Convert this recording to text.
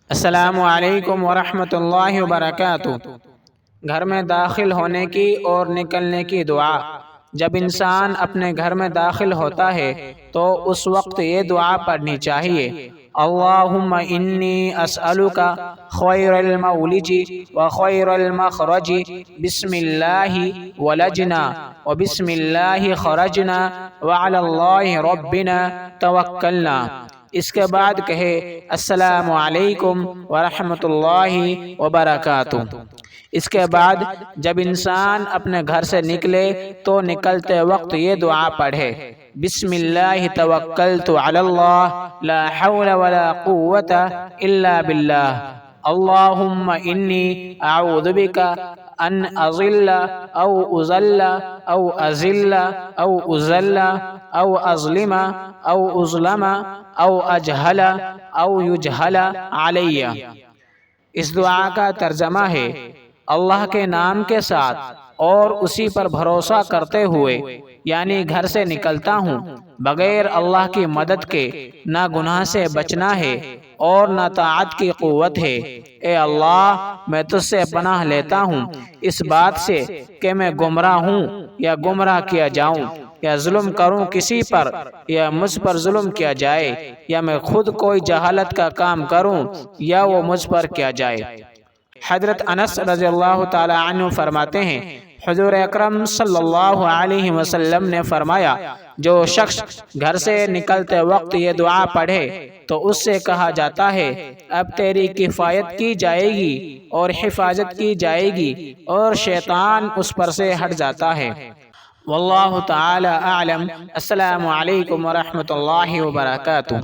السلام علیکم ورحمۃ اللہ وبرکاتہ۔ گھر میں داخل ہونے کی اور نکلنے کی دعا۔ جب انسان اپنے گھر میں داخل ہوتا ہے تو اس وقت یہ دعا پڑھنی چاہیے: اللہم انی اسألک خیر المولج وخیر المخرج، بسم اللہ ولجنا وبسم اللہ خرجنا وعلی اللہ ربنا توکلنا۔ اس کے بعد کہے: السلام علیکم ورحمۃ اللہ وبرکاتہ۔ اس کے بعد جب انسان اپنے گھر سے نکلے تو نکلتے وقت یہ دعا پڑھے: بسم اللہ توکلت علی اللہ لا حول ولا قوت الا باللہ، اللہم انی اعوذ بک ان اضل او اضل او ازل او ازل او اظلم او اظلم او اجہل او یجہل علی۔ اس دعا کا ترجمہ ہے: اللہ کے نام کے ساتھ اور اسی پر بھروسہ کرتے ہوئے، یعنی گھر سے نکلتا ہوں بغیر اللہ کی مدد کے، نہ گناہ سے بچنا ہے اور نہ طاعت کی قوت ہے۔ اے اللہ، میں تجھ سے پناہ لیتا ہوں اس بات سے کہ میں گمراہ ہوں یا گمراہ کیا جاؤں، یا ظلم کروں کسی پر یا مجھ پر ظلم کیا جائے، یا میں خود کوئی جہالت کا کام کروں یا وہ مجھ پر کیا جائے۔ حضرت انس رضی اللہ تعالی عنہ فرماتے ہیں، حضور اکرم صلی اللہ علیہ وسلم نے فرمایا: جو شخص گھر سے نکلتے وقت یہ دعا پڑھے تو اس سے کہا جاتا ہے اب تیری کفایت کی جائے گی اور حفاظت کی جائے گی اور شیطان اس پر سے ہٹ جاتا ہے۔ واللہ تعالی اعلم۔ السلام علیکم ورحمۃ اللہ وبرکاتہ۔